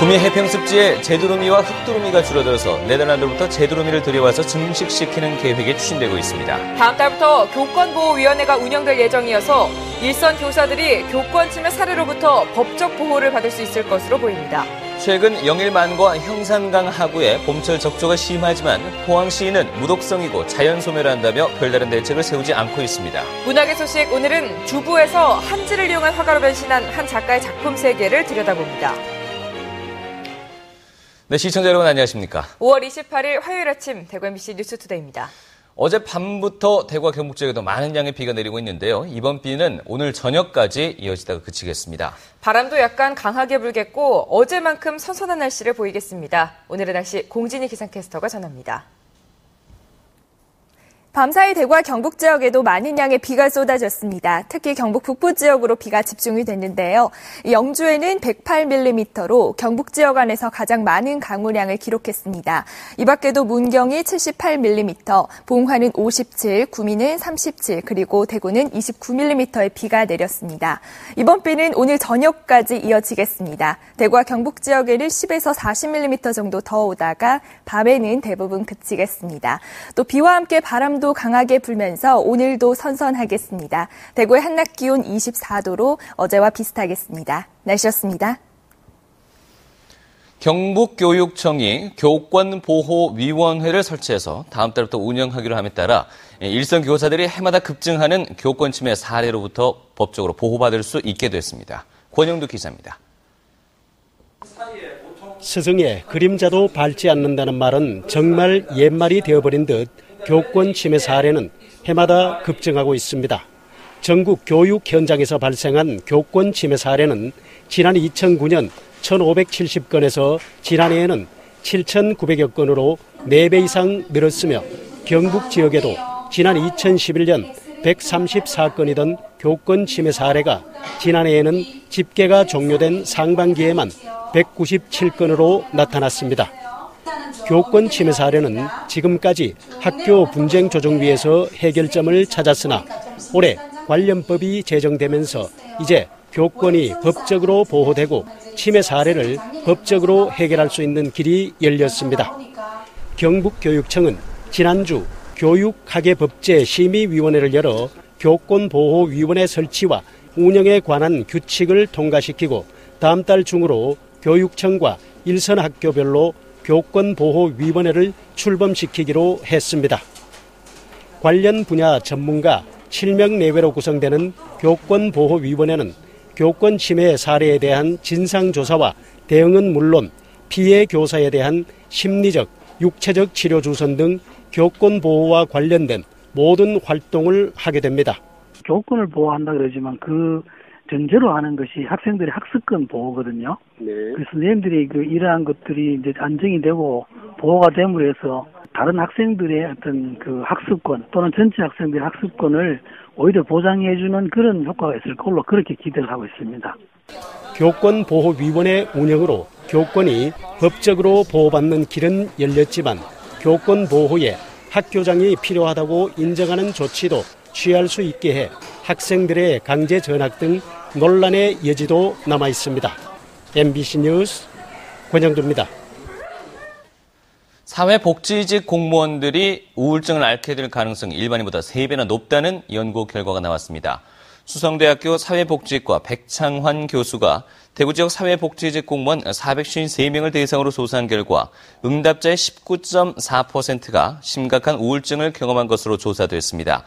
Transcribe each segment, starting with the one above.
북미 해평습지에 제두루미와 흑두루미가 줄어들어서 네덜란드로부터 제두루미를 들여와서 증식시키는 계획이 추진되고 있습니다. 다음 달부터 교권보호위원회가 운영될 예정이어서 일선 교사들이 교권 침해 사례로부터 법적 보호를 받을 수 있을 것으로 보입니다. 최근 영일만과 형산강 하구에 봄철 적조가 심하지만 포항시는 무독성이고 자연소멸을 한다며 별다른 대책을 세우지 않고 있습니다. 문학의 소식, 오늘은 주부에서 한지를 이용한 화가로 변신한 한 작가의 작품 세계를 들여다봅니다. 네, 시청자 여러분 안녕하십니까? 5월 28일 화요일 아침 대구 MBC 뉴스투데이입니다. 어제 밤부터 대구와 경북 지역에도 많은 양의 비가 내리고 있는데요. 이번 비는 오늘 저녁까지 이어지다가 그치겠습니다. 바람도 약간 강하게 불겠고 어제만큼 선선한 날씨를 보이겠습니다. 오늘의 날씨 공진희 기상캐스터가 전합니다. 밤사이 대구와 경북 지역에도 많은 양의 비가 쏟아졌습니다. 특히 경북 북부 지역으로 비가 집중이 됐는데요. 영주에는 108mm로 경북 지역 안에서 가장 많은 강우량을 기록했습니다. 이 밖에도 문경이 78mm, 봉화는 57, 구미는 37, 그리고 대구는 29mm의 비가 내렸습니다. 이번 비는 오늘 저녁까지 이어지겠습니다. 대구와 경북 지역에는 10에서 40mm 정도 더 오다가 밤에는 대부분 그치겠습니다. 또 비와 함께 바람도 강하게 불면서 오늘도 선선하겠습니다. 대구의 한낮 기온 24도로 어제와 비슷하겠습니다. 날씨였습니다. 경북교육청이 교권보호위원회를 설치해서 다음 달부터 운영하기로 함에 따라 일선 교사들이 해마다 급증하는 교권 침해 사례로부터 법적으로 보호받을 수 있게 됐습니다. 권영두 기자입니다. 스승의 그림자도 밟지 않는다는 말은 정말 옛말이 되어버린 듯 교권 침해 사례는 해마다 급증하고 있습니다. 전국 교육 현장에서 발생한 교권 침해 사례는 지난 2009년 1,570건에서 지난해에는 7,900여 건으로 4배 이상 늘었으며 경북 지역에도 지난 2011년 134건이던 교권 침해 사례가 지난해에는 집계가 종료된 상반기에만 197건으로 나타났습니다. 교권 침해 사례는 지금까지 학교 분쟁조정위에서 해결점을 찾았으나 올해 관련법이 제정되면서 이제 교권이 법적으로 보호되고 침해 사례를 법적으로 해결할 수 있는 길이 열렸습니다. 경북교육청은 지난주 교육학예법제심의위원회를 열어 교권보호위원회 설치와 운영에 관한 규칙을 통과시키고 다음 달 중으로 교육청과 일선 학교별로 교권보호위원회를 출범시키기로 했습니다. 관련 분야 전문가 7명 내외로 구성되는 교권보호위원회는 교권 침해 사례에 대한 진상조사와 대응은 물론 피해 교사에 대한 심리적, 육체적 치료 주선 등 교권 보호와 관련된 모든 활동을 하게 됩니다. 교권을 보호한다 그러지만 그 전제로 하는 것이 학생들의 학습권 보호거든요. 네. 그래서 선생님들이 이러한 것들이 이제 안정이 되고 보호가 됨으로 해서 다른 학생들의 어떤 그 학습권 또는 전체 학생들의 학습권을 오히려 보장해주는 그런 효과가 있을 걸로 그렇게 기대를 하고 있습니다. 교권보호위원회 운영으로 교권이 법적으로 보호받는 길은 열렸지만 교권 보호에 학교장이 필요하다고 인정하는 조치도 취할 수 있게 해 학생들의 강제 전학 등 논란의 여지도 남아 있습니다. MBC 뉴스 권영두입니다. 사회복지직 공무원들이 우울증을 앓게 될 가능성이 일반인보다 3배나 높다는 연구 결과가 나왔습니다. 수성대학교 사회복지과 백창환 교수가 대구 지역 사회복지직 공무원 453명을 대상으로 조사한 결과 응답자의 19.4%가 심각한 우울증을 경험한 것으로 조사됐습니다.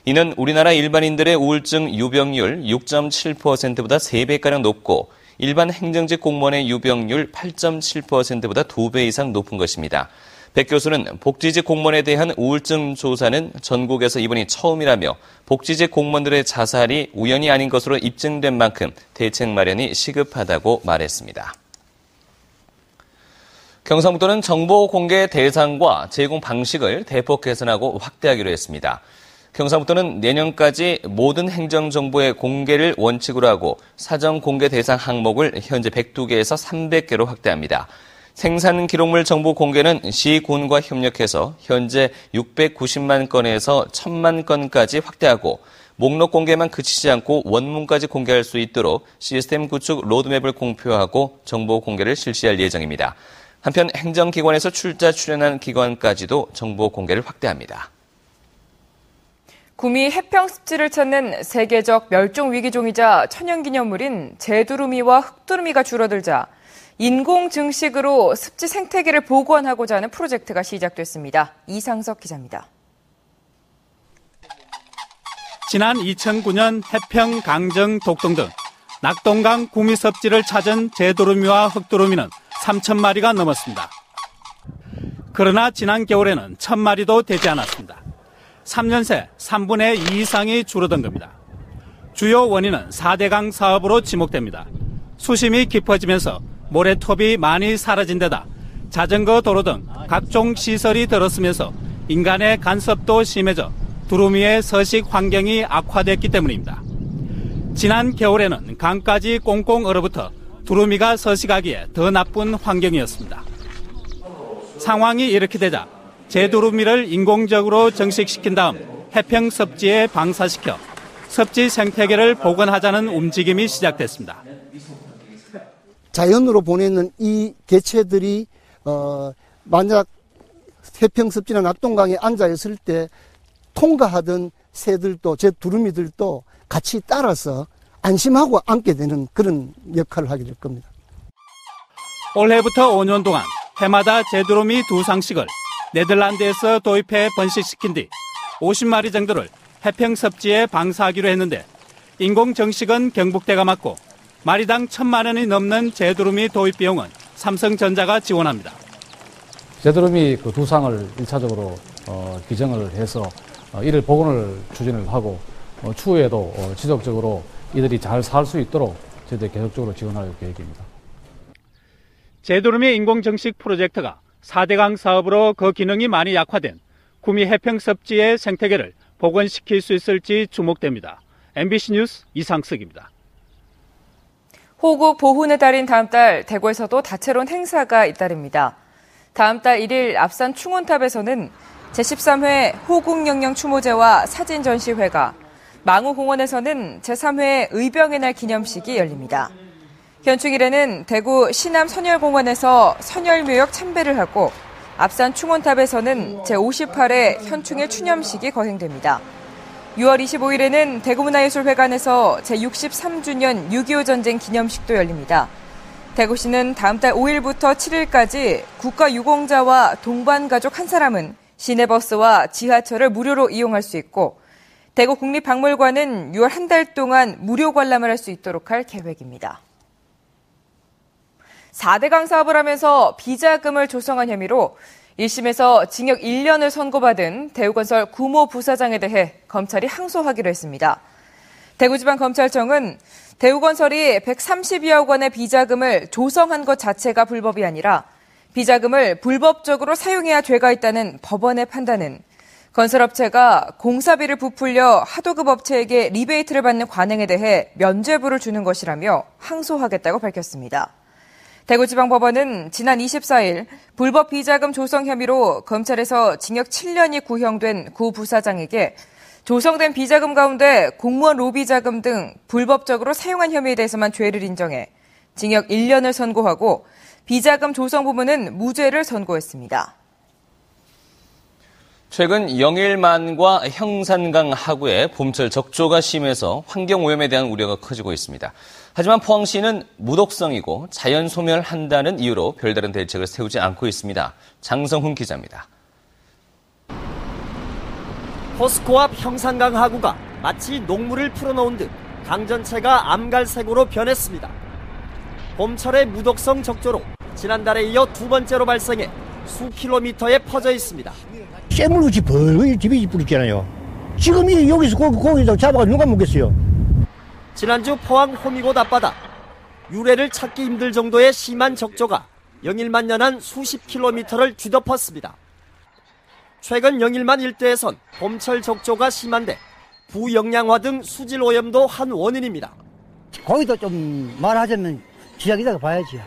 이는 우리나라 일반인들의 우울증 유병률 6.7%보다 3배가량 높고 일반 행정직 공무원의 유병률 8.7%보다 2배 이상 높은 것입니다. 백 교수는 복지직 공무원에 대한 우울증 조사는 전국에서 이번이 처음이라며 복지직 공무원들의 자살이 우연이 아닌 것으로 입증된 만큼 대책 마련이 시급하다고 말했습니다. 경상북도는 정보 공개 대상과 제공 방식을 대폭 개선하고 확대하기로 했습니다. 경상북도는 내년까지 모든 행정정보의 공개를 원칙으로 하고 사전 공개 대상 항목을 현재 102개에서 300개로 확대합니다. 생산 기록물 정보 공개는 시, 군과 협력해서 현재 690만 건에서 1000만 건까지 확대하고 목록 공개만 그치지 않고 원문까지 공개할 수 있도록 시스템 구축 로드맵을 공표하고 정보 공개를 실시할 예정입니다. 한편 행정기관에서 출전한 기관까지도 정보 공개를 확대합니다. 구미 해평습지를 찾는 세계적 멸종위기종이자 천연기념물인 제두루미와 흑두루미가 줄어들자 인공증식으로 습지 생태계를 복원하고자 하는 프로젝트가 시작됐습니다. 이상석 기자입니다. 지난 2009년 해평, 강정, 독동 등 낙동강 구미섭지를 찾은 제두루미와 흑두루미는 3,000마리가 넘었습니다. 그러나 지난 겨울에는 1,000마리도 되지 않았습니다. 3년 새 3분의 2 이상이 줄어든 겁니다. 주요 원인은 4대강 사업으로 지목됩니다. 수심이 깊어지면서 모래톱이 많이 사라진 데다 자전거 도로 등 각종 시설이 들었으면서 인간의 간섭도 심해져 두루미의 서식 환경이 악화됐기 때문입니다. 지난 겨울에는 강까지 꽁꽁 얼어붙어 두루미가 서식하기에 더 나쁜 환경이었습니다. 상황이 이렇게 되자 제두루미를 인공적으로 정식시킨 다음 해평 섭지에 방사시켜 섭지 생태계를 복원하자는 움직임이 시작됐습니다. 자연으로 보내는 이 개체들이 만약 해평습지나 낙동강에 앉아있을 때 통과하던 새들도 제두루미들도 같이 따라서 안심하고 앉게 되는 그런 역할을 하게 될 겁니다. 올해부터 5년 동안 해마다 제두루미 2상씩을 네덜란드에서 도입해 번식시킨 뒤 50마리 정도를 해평섭지에 방사하기로 했는데 인공정식은 경북대가 맡고 마리당 1,000만 원이 넘는 제두루미 도입 비용은 삼성전자가 지원합니다. 제두루미 그 2상을 1차적으로 기증을 해서 이를 복원을 추진을 하고 추후에도 지속적으로 이들이 잘 살 수 있도록 저희들이 계속적으로 지원할 계획입니다. 제두루미 인공정식 프로젝트가 4대강 사업으로 그 기능이 많이 약화된 구미 해평섭지의 생태계를 복원시킬 수 있을지 주목됩니다. MBC 뉴스 이상석입니다. 호국 보훈의 달인 다음 달 대구에서도 다채로운 행사가 잇따릅니다. 다음 달 1일 앞산 충원탑에서는 제13회 호국영령 추모제와 사진 전시회가, 망우공원에서는 제3회 의병의 날 기념식이 열립니다. 현충일에는 대구 시남 선열공원에서 선열묘역 참배를 하고 앞산 충원탑에서는 제58회 현충일 추념식이 거행됩니다. 6월 25일에는 대구문화예술회관에서 제63주년 6.25 전쟁 기념식도 열립니다. 대구시는 다음 달 5일부터 7일까지 국가유공자와 동반가족 한 사람은 시내버스와 지하철을 무료로 이용할 수 있고 대구국립박물관은 6월 한 달 동안 무료 관람을 할 수 있도록 할 계획입니다. 4대강 사업을 하면서 비자금을 조성한 혐의로 1심에서 징역 1년을 선고받은 대우건설 구모 부사장에 대해 검찰이 항소하기로 했습니다. 대구지방검찰청은 대우건설이 130여억 원의 비자금을 조성한 것 자체가 불법이 아니라 비자금을 불법적으로 사용해야 죄가 있다는 법원의 판단은 건설업체가 공사비를 부풀려 하도급 업체에게 리베이트를 받는 관행에 대해 면죄부를 주는 것이라며 항소하겠다고 밝혔습니다. 대구지방법원은 지난 24일 불법 비자금 조성 혐의로 검찰에서 징역 7년이 구형된 구 부사장에게 조성된 비자금 가운데 공무원 로비 자금 등 불법적으로 사용한 혐의에 대해서만 죄를 인정해 징역 1년을 선고하고 비자금 조성 부문은 무죄를 선고했습니다. 최근 영일만과 형산강 하구에 봄철 적조가 심해서 환경오염에 대한 우려가 커지고 있습니다. 하지만 포항시는 무독성이고 자연 소멸한다는 이유로 별다른 대책을 세우지 않고 있습니다. 장성훈 기자입니다. 포스코 앞 형산강 하구가 마치 녹물을 풀어놓은 듯 강 전체가 암갈색으로 변했습니다. 봄철의 무독성 적조로 지난달에 이어 두 번째로 발생해 수 킬로미터에 퍼져 있습니다. 쇠물같이 벌거이 집이 뿌렸잖아요. 지금 여기서 고기도 잡아가 누가 먹겠어요? 지난주 포항 호미곶 앞바다 유래를 찾기 힘들 정도의 심한 적조가 영일만 연한 수십 킬로미터를 뒤덮었습니다. 최근 영일만 일대에선 봄철 적조가 심한데 부영양화 등 수질 오염도 한 원인입니다. 거기도 좀 말하자면 지하기다가 봐야지.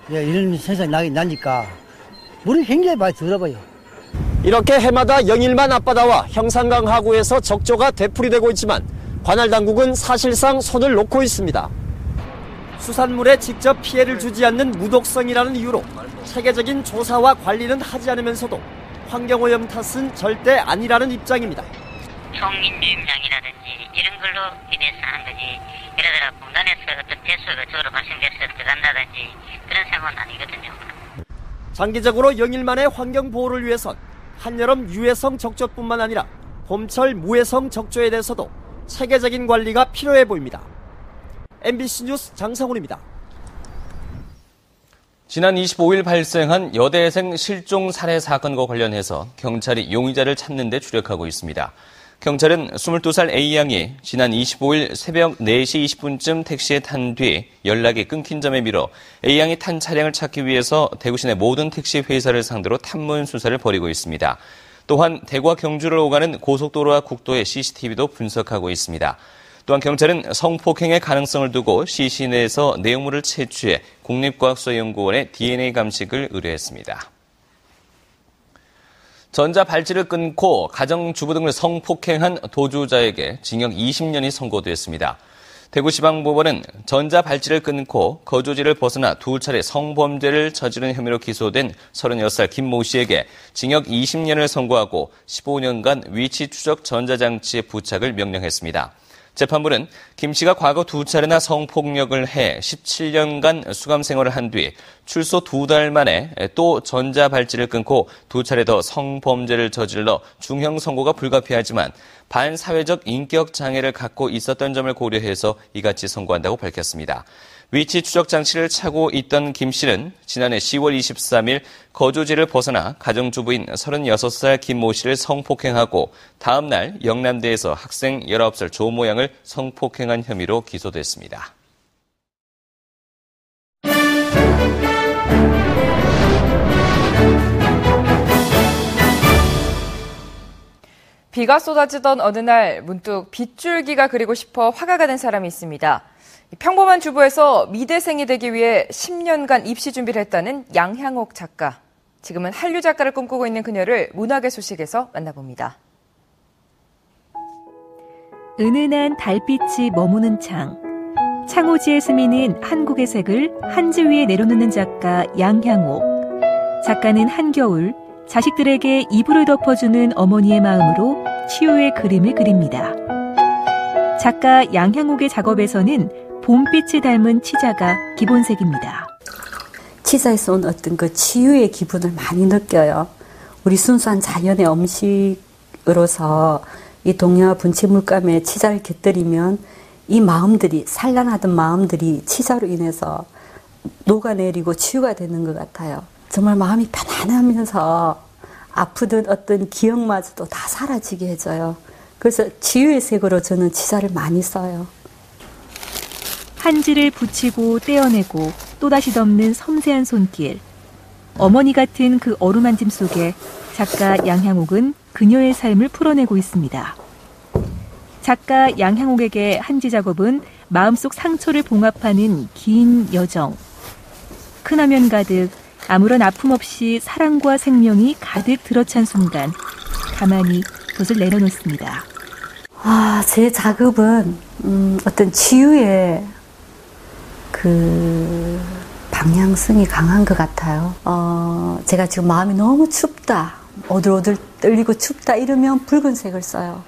이런 현상이 나니까 물이 굉장히 많이 들어봐요. 이렇게 해마다 영일만 앞바다와 형산강 하구에서 적조가 되풀이되고 있지만 관할 당국은 사실상 손을 놓고 있습니다. 수산물에 직접 피해를 주지 않는 무독성이라는 이유로 체계적인 조사와 관리는 하지 않으면서도 환경오염 탓은 절대 아니라는 입장입니다. 총인유임량이라든지 이런 걸로 인해서 하는 거지, 예를 들어 공단에서 어떤 배수가 저로 발생돼서 들어간다든지 그런 상황은 아니거든요. 장기적으로 영일만의 환경 보호를 위해선 한여름 유해성 적조뿐만 아니라 봄철 무해성 적조에 대해서도 체계적인 관리가 필요해 보입니다. MBC 뉴스 장성훈입니다. 지난 25일 발생한 여대생 실종 살해 사건과 관련해서 경찰이 용의자를 찾는 데 주력하고 있습니다. 경찰은 22살 A양이 지난 25일 새벽 4시 20분쯤 택시에 탄 뒤 연락이 끊긴 점에 밀어 A양이 탄 차량을 찾기 위해서 대구 시내 모든 택시 회사를 상대로 탐문 수사를 벌이고 있습니다. 또한 대구와 경주를 오가는 고속도로와 국도의 CCTV도 분석하고 있습니다. 또한 경찰은 성폭행의 가능성을 두고 CC 내에서 내용물을 채취해 국립과학수사연구원에 DNA 감식을 의뢰했습니다. 전자발찌를 끊고 가정주부 등을 성폭행한 도주자에게 징역 20년이 선고됐습니다. 대구지방법원은 전자발찌를 끊고 거주지를 벗어나 두 차례 성범죄를 저지른 혐의로 기소된 36살 김 모 씨에게 징역 20년을 선고하고 15년간 위치 추적 전자장치의 부착을 명령했습니다. 재판부는 김 씨가 과거 두 차례나 성폭력을 해 17년간 수감 생활을 한 뒤 출소 2달 만에 또 전자발찌를 끊고 두 차례 더 성범죄를 저질러 중형 선고가 불가피하지만 반사회적 인격 장애를 갖고 있었던 점을 고려해서 이같이 선고한다고 밝혔습니다. 위치 추적 장치를 차고 있던 김 씨는 지난해 10월 23일 거주지를 벗어나 가정주부인 36살 김 모 씨를 성폭행하고 다음 날 영남대에서 학생 19살 조 모 양을 성폭행한 혐의로 기소됐습니다. 비가 쏟아지던 어느 날 문득 빗줄기가 그리고 싶어 화가가 된 사람이 있습니다. 평범한 주부에서 미대생이 되기 위해 10년간 입시 준비를 했다는 양향옥 작가. 지금은 한류 작가를 꿈꾸고 있는 그녀를 문학의 소식에서 만나봅니다. 은은한 달빛이 머무는 창. 창호지에 스미는 한국의 색을 한지 위에 내려놓는 작가 양향옥. 작가는 한겨울 자식들에게 이불을 덮어주는 어머니의 마음으로 치유의 그림을 그립니다. 작가 양향옥의 작업에서는 봄빛을 닮은 치자가 기본색입니다. 치자에서 온 어떤 그 치유의 기분을 많이 느껴요. 우리 순수한 자연의 음식으로서 이 동해와 분치 물감에 치자를 곁들이면 이 마음들이, 산란하던 마음들이 치자로 인해서 녹아내리고 치유가 되는 것 같아요. 정말 마음이 편안하면서 아프던 어떤 기억마저도 다 사라지게 해줘요. 그래서 치유의 색으로 저는 치자를 많이 써요. 한지를 붙이고 떼어내고 또다시 덮는 섬세한 손길. 어머니 같은 그 어루만짐 속에 작가 양향옥은 그녀의 삶을 풀어내고 있습니다. 작가 양향옥에게 한지 작업은 마음속 상처를 봉합하는 긴 여정. 큰 화면 가득 아무런 아픔 없이 사랑과 생명이 가득 들어찬 순간 가만히 돛을 내려놓습니다. 제 작업은 어떤 치유의 그 방향성이 강한 것 같아요. 제가 지금 마음이 너무 춥다, 오들오들 떨리고 춥다 이러면 붉은색을 써요.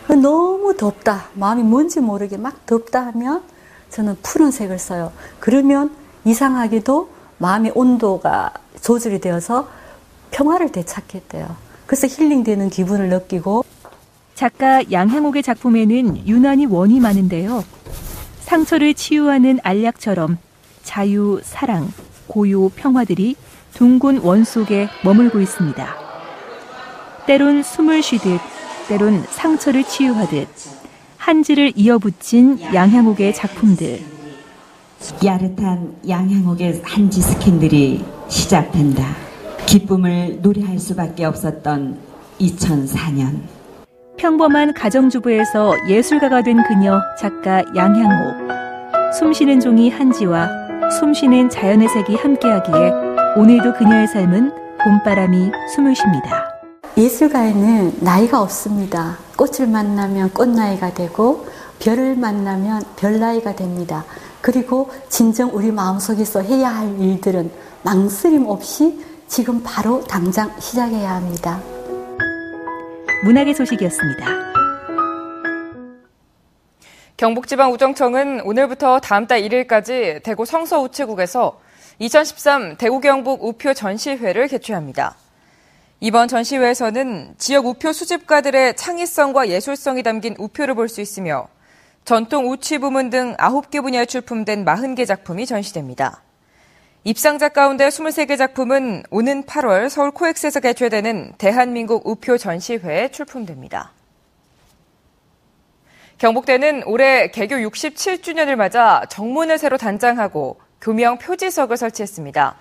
너무 덥다, 마음이 뭔지 모르게 막 덥다 하면 저는 푸른색을 써요. 그러면 이상하게도 마음의 온도가 조절이 되어서 평화를 되찾게 돼요. 그래서 힐링되는 기분을 느끼고. 작가 양향옥의 작품에는 유난히 원이 많은데요. 상처를 치유하는 알약처럼 자유, 사랑, 고요, 평화들이 둥근 원 속에 머물고 있습니다. 때론 숨을 쉬듯, 때론 상처를 치유하듯 한지를 이어붙인 양향옥의 작품들. 야릇한 양향옥의 한지 스캔들이 시작된다. 기쁨을 노래할 수밖에 없었던 2004년. 평범한 가정주부에서 예술가가 된 그녀 작가 양향옥. 숨쉬는 종이 한지와 숨쉬는 자연의 색이 함께하기에 오늘도 그녀의 삶은 봄바람이 숨을 쉽니다. 예술가에는 나이가 없습니다. 꽃을 만나면 꽃나이가 되고 별을 만나면 별나이가 됩니다. 그리고 진정 우리 마음속에서 해야 할 일들은 망설임 없이 지금 바로 당장 시작해야 합니다. 문학의 소식이었습니다. 경북지방우정청은 오늘부터 다음 달 1일까지 대구 성서우체국에서 2013 대구경북 우표 전시회를 개최합니다. 이번 전시회에서는 지역 우표 수집가들의 창의성과 예술성이 담긴 우표를 볼 수 있으며 전통 우치 부문 등 9개 분야에 출품된 40개 작품이 전시됩니다. 입상작 가운데 23개 작품은 오는 8월 서울 코엑스에서 개최되는 대한민국 우표 전시회에 출품됩니다. 경북대는 올해 개교 67주년을 맞아 정문을 새로 단장하고 교명 표지석을 설치했습니다.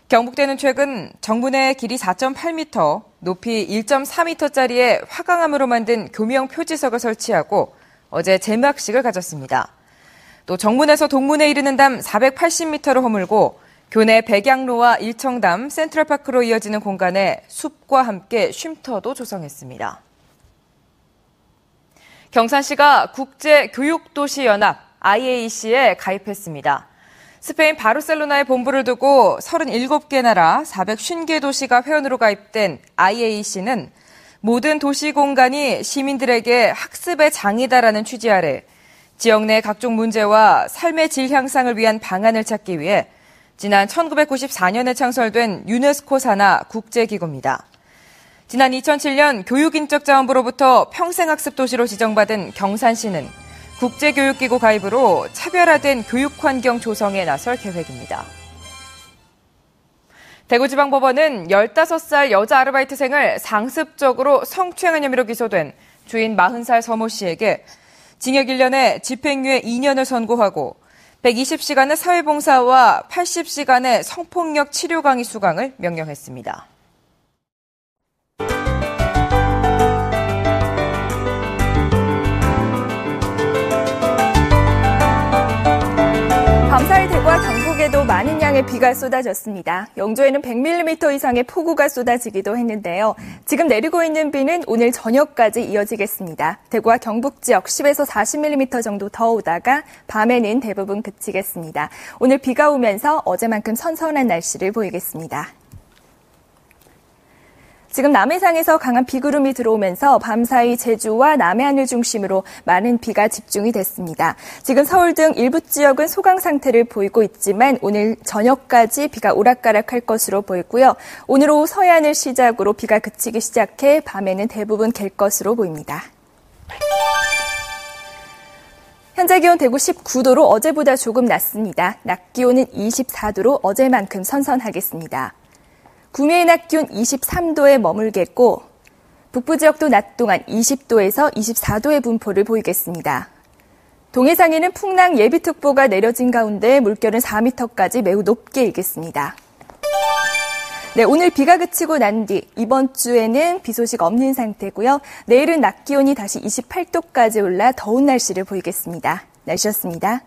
경북대는 최근 정문의 길이 4.8m, 높이 1.4m짜리의 화강암으로 만든 교명 표지석을 설치하고 어제 제막식을 가졌습니다. 또 정문에서 동문에 이르는 담 480m를 허물고 교내 백양로와 일청담, 센트럴파크로 이어지는 공간에 숲과 함께 쉼터도 조성했습니다. 경산시가 국제교육도시연합 IAEC에 가입했습니다. 스페인 바르셀로나에 본부를 두고 37개 나라 450개 도시가 회원으로 가입된 IAEC는 모든 도시 공간이 시민들에게 학습의 장이다라는 취지 아래 지역 내 각종 문제와 삶의 질 향상을 위한 방안을 찾기 위해 지난 1994년에 창설된 유네스코 산하 국제기구입니다. 지난 2007년 교육인적자원부로부터 평생학습 도시로 지정받은 경산시는 국제교육기구 가입으로 차별화된 교육환경 조성에 나설 계획입니다. 대구지방법원은 15살 여자 아르바이트생을 상습적으로 성추행한 혐의로 기소된 주인 40살 서모 씨에게 징역 1년에 집행유예 2년을 선고하고 120시간의 사회봉사와 80시간의 성폭력 치료 강의 수강을 명령했습니다. 밤사이 대구와 경북에도 많은 양의 비가 쏟아졌습니다. 영주에는 100mm 이상의 폭우가 쏟아지기도 했는데요. 지금 내리고 있는 비는 오늘 저녁까지 이어지겠습니다. 대구와 경북 지역 10에서 40mm 정도 더 오다가 밤에는 대부분 그치겠습니다. 오늘 비가 오면서 어제만큼 선선한 날씨를 보이겠습니다. 지금 남해상에서 강한 비구름이 들어오면서 밤사이 제주와 남해안을 중심으로 많은 비가 집중이 됐습니다. 지금 서울 등 일부 지역은 소강 상태를 보이고 있지만 오늘 저녁까지 비가 오락가락할 것으로 보이고요. 오늘 오후 서해안을 시작으로 비가 그치기 시작해 밤에는 대부분 갤 것으로 보입니다. 현재 기온 대구 19도로 어제보다 조금 낮습니다. 낮 기온은 24도로 어제만큼 선선하겠습니다. 구미의 낮 기온 23도에 머물겠고 북부 지역도 낮 동안 20도에서 24도의 분포를 보이겠습니다. 동해상에는 풍랑 예비특보가 내려진 가운데 물결은 4m까지 매우 높게 일겠습니다. 네, 오늘 비가 그치고 난 뒤 이번 주에는 비 소식 없는 상태고요. 내일은 낮 기온이 다시 28도까지 올라 더운 날씨를 보이겠습니다. 날씨였습니다.